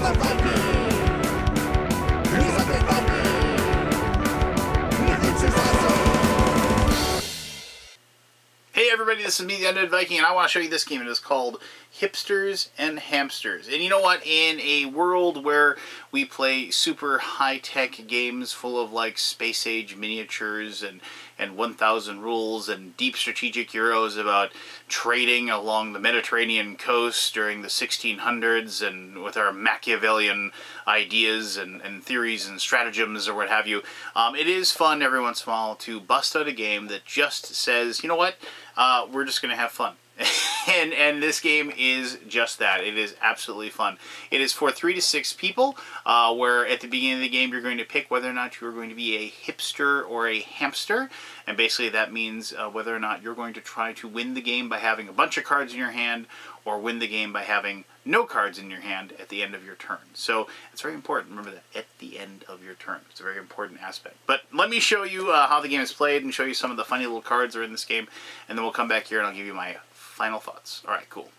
Hey everybody, this is me, the Undead Viking, and I want to show you this game. It is called Hipsters and Hamsters. And you know what? In a world where we play super high-tech games full of like space-age miniatures and 1,000 rules and deep strategic Euros about trading along the Mediterranean coast during the 1600s and with our Machiavellian ideas and theories and stratagems or what have you, it is fun every once in a while to bust out a game that just says, you know what, we're just going to have fun. and this game is just that. It is absolutely fun. It is for 3 to 6 people, where at the beginning of the game you're going to pick whether or not you're going to be a hipster or a hamster, and basically that means whether or not you're going to try to win the game by having a bunch of cards in your hand, or win the game by having no cards in your hand at the end of your turn. So it's very important. Remember that, at the end of your turn. It's a very important aspect. But let me show you how the game is played and show you some of the funny little cards that are in this game, and then we'll come back here and I'll give you my final thoughts. Alright, cool.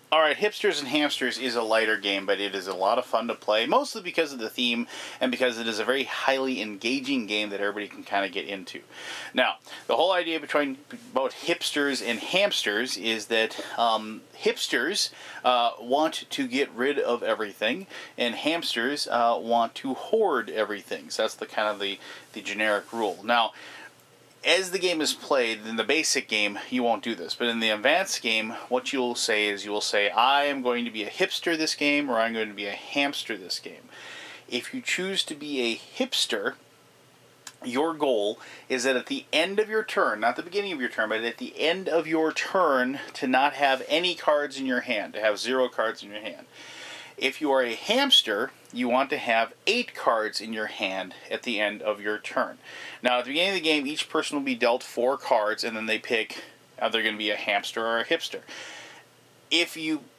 Alright, Hipsters and Hamsters is a lighter game, but it is a lot of fun to play, mostly because of the theme and because it is a very highly engaging game that everybody can kind of get into. Now, the whole idea about hipsters and hamsters is that hipsters want to get rid of everything, and hamsters want to hoard everything. So that's the kind of the generic rule. Now, as the game is played, in the basic game, you won't do this. But in the advanced game, what you'll say is, you will say, I am going to be a hipster this game, or I'm going to be a hamster this game. If you choose to be a hipster, your goal is that at the end of your turn, not the beginning of your turn, but at the end of your turn, to not have any cards in your hand, to have 0 cards in your hand. If you are a hamster, you want to have 8 cards in your hand at the end of your turn. Now, at the beginning of the game, each person will be dealt 4 cards, and then they pick if they're going to be a hamster or a hipster.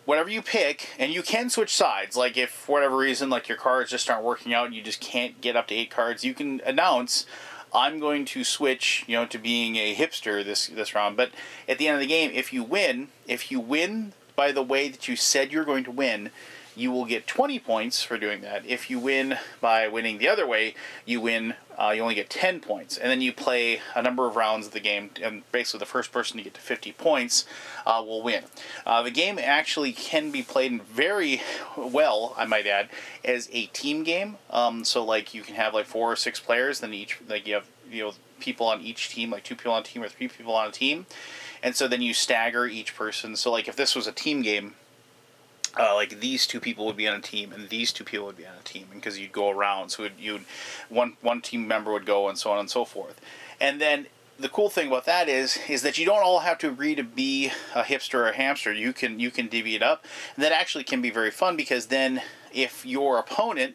Whatever you pick, and you can switch sides, like if for whatever reason, like your cards just aren't working out and you just can't get up to 8 cards, you can announce, I'm going to switch, to being a hipster this round. But at the end of the game, if you win by the way that you said you're going to win, you will get 20 points for doing that. If you win by winning the other way, you only get 10 points. And then you play a number of rounds of the game, and basically the first person to get to 50 points will win. The game actually can be played very well, I might add, as a team game. So like you can have like 4 or 6 players, then you have people on each team, like 2 people on a team or 3 people on a team. And so then you stagger each person. So like if this was a team game, like these 2 people would be on a team, and these 2 people would be on a team, because you'd go around. So one team member would go, and so on and so forth. And then the cool thing about that is that you don't all have to agree to be a hipster or a hamster. You can divvy it up, and that actually can be very fun, because then if your opponent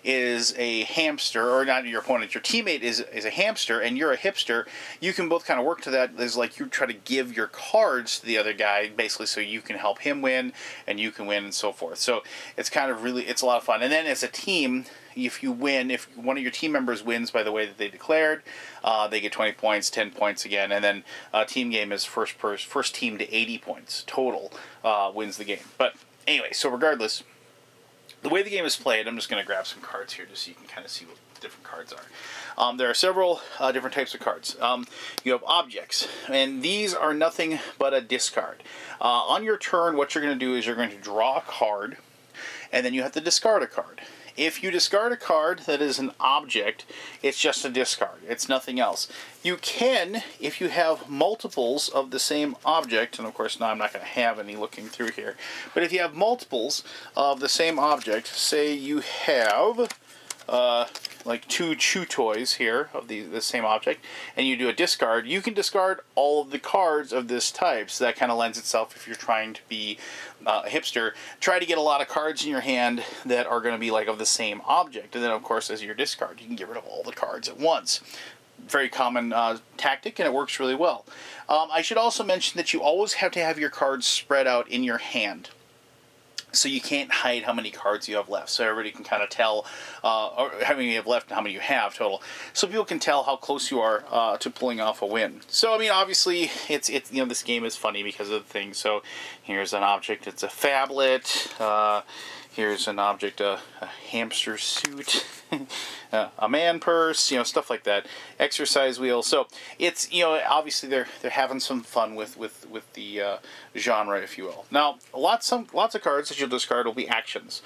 is a hamster, or not your opponent, your teammate is a hamster and you're a hipster, you can both kind of work to that. There's like you try to give your cards to the other guy, basically, so you can help him win and you can win and so forth. So it's kind of it's a lot of fun. And then as a team, if you win, if one of your team members wins by the way that they declared, they get 20 points, 10 points again, and then team game is first team to 80 points total wins the game. But anyway, so regardless, the way the game is played, I'm just going to grab some cards here just so you can kind of see what the different cards are. There are several different types of cards. You have objects, and these are nothing but a discard. On your turn, what you're going to do is you're going to draw a card, and then you have to discard a card. If you discard a card that is an object, it's just a discard. It's nothing else. You can, if you have multiples of the same object, and of course now I'm not going to have any looking through here, but if you have multiples of the same object, say you have like 2 chew toys here of the same object, and you do a discard, you can discard all of the cards of this type. So that kind of lends itself, if you're trying to be a hipster, try to get a lot of cards in your hand that are going to be like of the same object. And then of course as your discard, you can get rid of all the cards at once. Very common tactic, and it works really well. I should also mention that you always have to have your cards spread out in your hand. So you can't hide how many cards you have left, so everybody can kind of tell or how many you have left and how many you have total, so people can tell how close you are to pulling off a win. So I mean, obviously, it's this game is funny because of the thing. So here's an object. It's a phablet. Here's an object, a hamster suit, a man purse, you know, stuff like that. Exercise wheel. So it's, you know, obviously they're having some fun with the genre, if you will. Now, lots of cards that you'll discard will be actions.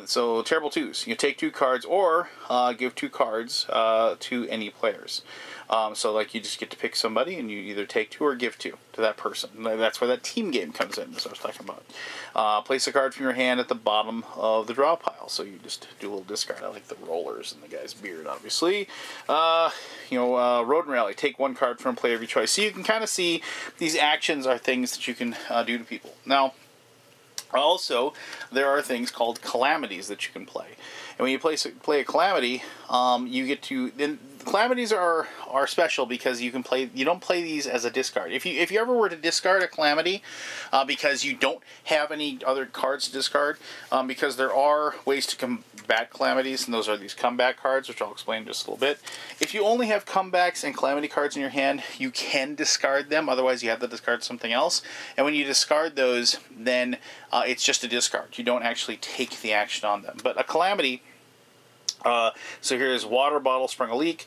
So terrible twos. You take 2 cards or give 2 cards to any players. So like you just get to pick somebody and you either take 2 or give 2 to that person. That's where that team game comes in, as I was talking about. Place a card from your hand at the bottom of the draw pile. So you just do a little discard. I like the rollers and the guy's beard, obviously. Road and rally. Take 1 card from a player of your choice. So you can kind of see these actions are things that you can do to people. Now, also, there are things called calamities that you can play. And when you play a calamity, you get to... Then calamities are special because you don't play these as a discard. If you ever were to discard a calamity because you don't have any other cards to discard, because there are ways to combat calamities, and those are these comeback cards, which I'll explain in just a little bit. If you only have comebacks and calamity cards in your hand, you can discard them. Otherwise, you have to discard something else. And when you discard those, then it's just a discard. You don't actually take the action on them. But a calamity... so here's water bottle sprung a leak.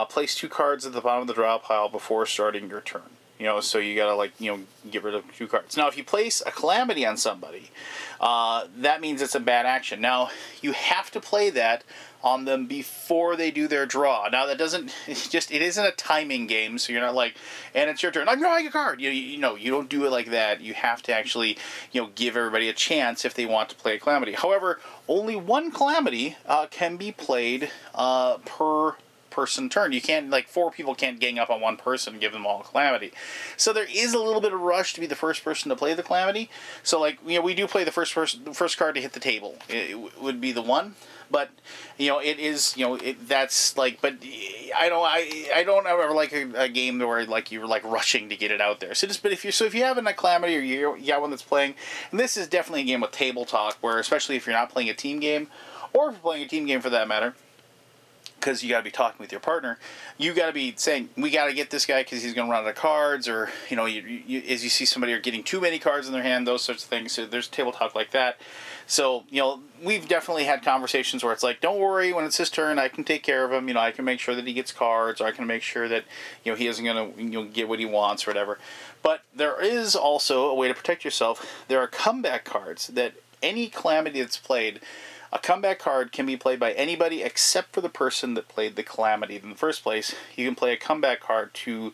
Place 2 cards at the bottom of the draw pile before starting your turn. You know, so you gotta get rid of 2 cards. Now, if you place a calamity on somebody, that means it's a bad action. Now, you have to play that on them before they do their draw. Now, that doesn't, it isn't a timing game, so you're not like, and it's your turn, I'm drawing a card. You don't do it like that. You have to actually, give everybody a chance if they want to play a calamity. However, only 1 calamity can be played per person turn. You can't, 4 people can't gang up on 1 person and give them all a calamity. So there is a little bit of rush to be the first person to play the calamity. So we do play the first card to hit the table. It would be the 1. But it is that's like. But I don't ever like a game where you're rushing to get it out there. So if you have a calamity or you got one that's playing, and this is definitely a game with table talk, where especially if you're not playing a team game, or if you're playing a team game for that matter, because you got to be talking with your partner, you got to be saying, we got to get this guy because he's going to run out of cards, or as you see somebody are getting too many cards in their hand, those sorts of things. So there's table talk like that. So we've definitely had conversations where it's like, don't worry, when it's his turn, I can take care of him. I can make sure that he gets cards, or I can make sure that he isn't going to get what he wants or whatever. But there is also a way to protect yourself. There are comeback cards that any calamity that's played. A comeback card can be played by anybody except for the person that played the calamity in the first place. You can play a comeback card to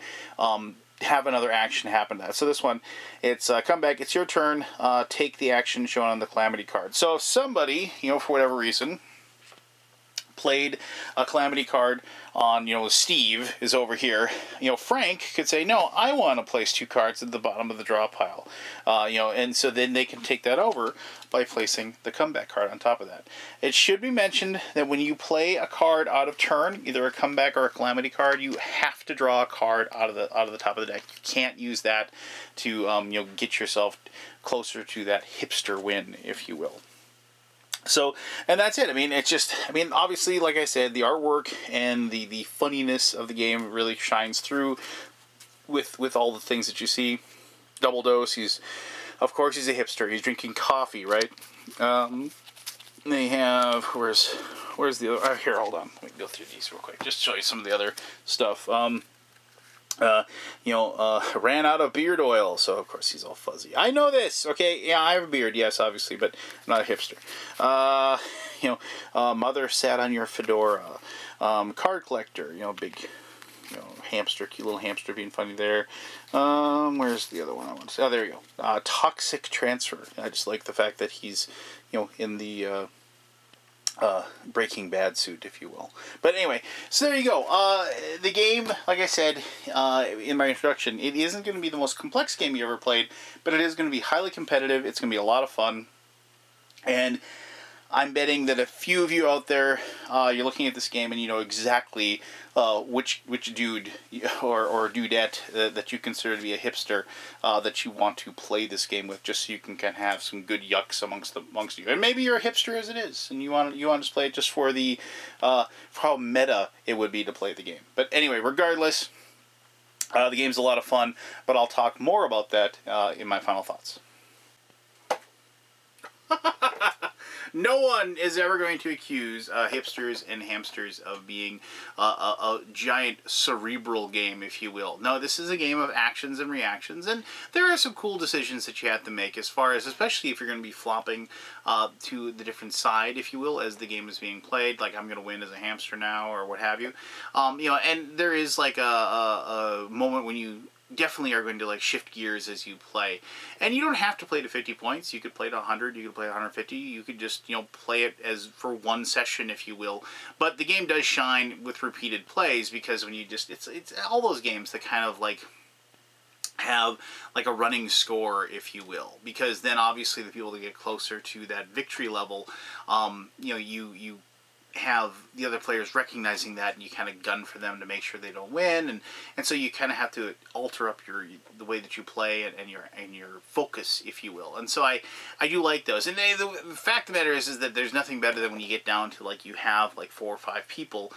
have another action happen to that. So this one, it's comeback. It's your turn. Take the action shown on the calamity card. So if somebody, for whatever reason, played a calamity card on, Steve is over here, Frank could say, no, I want to place 2 cards at the bottom of the draw pile, and so then they can take that over by placing the comeback card on top of that. It should be mentioned that when you play a card out of turn, either a comeback or a calamity card, you have to draw a card out of the top of the deck. You can't use that to get yourself closer to that hipster win, if you will. So, and that's it. Obviously, like I said, the artwork and the funniness of the game really shines through with all the things that you see. Double Dose, of course he's a hipster. He's drinking coffee, right? They have, where's the other, here, hold on. Let me go through these real quick, just to show you some of the other stuff. Ran out of beard oil, so of course he's all fuzzy. I know this, okay? Yeah, I have a beard, yes, obviously, but I'm not a hipster. Mother sat on your fedora. Card collector, big, hamster, cute little hamster being funny there. Where's the other one I want to say? Oh, there you go. Toxic transfer. I just like the fact that he's, in the, Breaking Bad suit, if you will. But anyway, so there you go. The game, like I said in my introduction, it isn't going to be the most complex game you ever played, but it is going to be highly competitive. It's going to be a lot of fun. And I'm betting that a few of you out there, you're looking at this game and you know exactly which dude or dudette that you consider to be a hipster that you want to play this game with, just so you can kind of have some good yucks amongst you. And maybe you're a hipster as it is, and you want to just play it just for for how meta it would be to play the game. But anyway, regardless, the game's a lot of fun. But I'll talk more about that in my final thoughts. No one is ever going to accuse Hipsters and Hamsters of being a giant cerebral game, if you will. No, this is a game of actions and reactions, and there are some cool decisions that you have to make as far as, especially if you're going to be flopping to the different side, if you will, as the game is being played. Like, I'm going to win as a hamster now, or what have you. You know, and there is like a moment when you definitely are going to like shift gears as you play, and you don't have to play to 50 points. You could play to 100, you could play to 150, you could just, you know, play it as for one session, if you will. But the game does shine with repeated plays, because when you just, it's all those games that kind of like have like a running score, if you will, because then obviously the people that get closer to that victory level, you know, you have the other players recognizing that, and you kind of gun for them to make sure they don't win, and so you kind of have to alter up the way that you play and your focus, if you will. And so I do like those. And the fact of the matter is that there's nothing better than when you get down to like you have like 4 or 5 people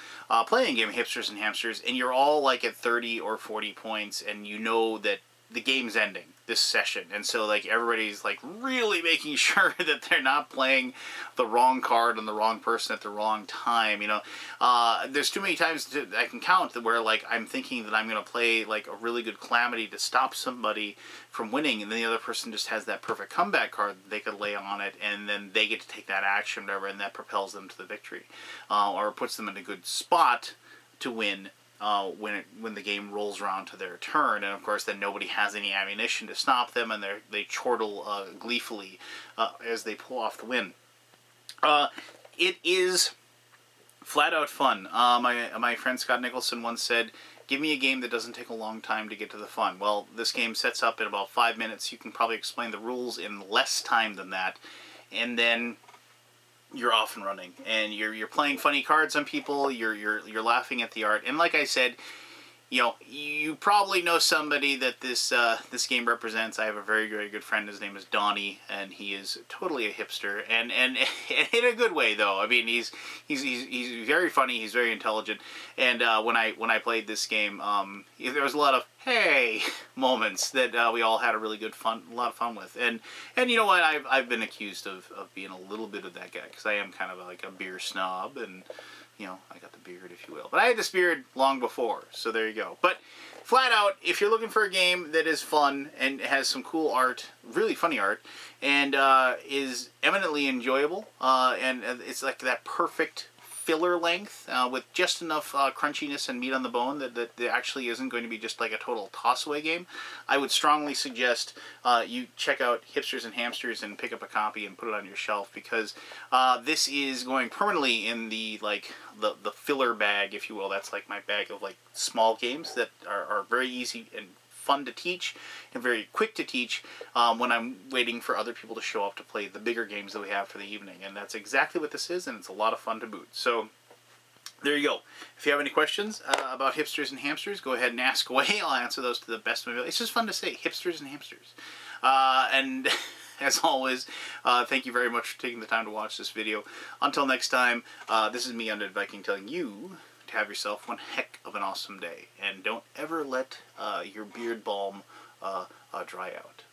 playing a game of Hipsters and Hamsters, and you're all like at 30 or 40 points, and you know that the game's ending this session, and so like everybody's like really making sure that they're not playing the wrong card on the wrong person at the wrong time. You know, there's too many times I can count where like I'm thinking that I'm going to play like a really good calamity to stop somebody from winning, and then the other person just has that perfect comeback card that they could lay on it, and then they get to take that action, or whatever, and that propels them to the victory, or puts them in a good spot to win when the game rolls around to their turn. And of course then nobody has any ammunition to stop them, and they chortle gleefully as they pull off the win. It is flat out fun. My friend Scott Nicholson once said, "Give me a game that doesn't take a long time to get to the fun." Well, this game sets up in about 5 minutes. You can probably explain the rules in less time than that, and then you're off and running, and you're playing funny cards on people. You're laughing at the art, and like I said, you know, you probably know somebody that this game represents. I have a very, very good friend. His name is Donnie, and he is totally a hipster, and in a good way though. I mean, he's very funny. He's very intelligent, and when I played this game, there was a lot of hey moments that we all had a lot of fun with, and you know what, I've been accused of being a little bit of that guy, because I am kind of like a beer snob, and you know, I got the beard, if you will. But I had this beard long before, so there you go. But flat out, if you're looking for a game that is fun and has some cool art, really funny art, and is eminently enjoyable, and it's like that perfect filler length with just enough crunchiness and meat on the bone that actually isn't going to be just like a total toss-away game, I would strongly suggest you check out Hipsters and Hamsters and pick up a copy and put it on your shelf, because this is going permanently in the the filler bag, if you will. That's like my bag of like small games that are very easy and fun to teach and very quick to teach when I'm waiting for other people to show up to play the bigger games that we have for the evening. And that's exactly what this is, and it's a lot of fun to boot. So there you go. If you have any questions about Hipsters and Hamsters, go ahead and ask away. I'll answer those to the best of my ability. It's just fun to say, Hipsters and Hamsters. And as always, thank you very much for taking the time to watch this video. Until next time, this is me, Undead Viking, telling you to have yourself one heck of an awesome day. And don't ever let your beard balm dry out.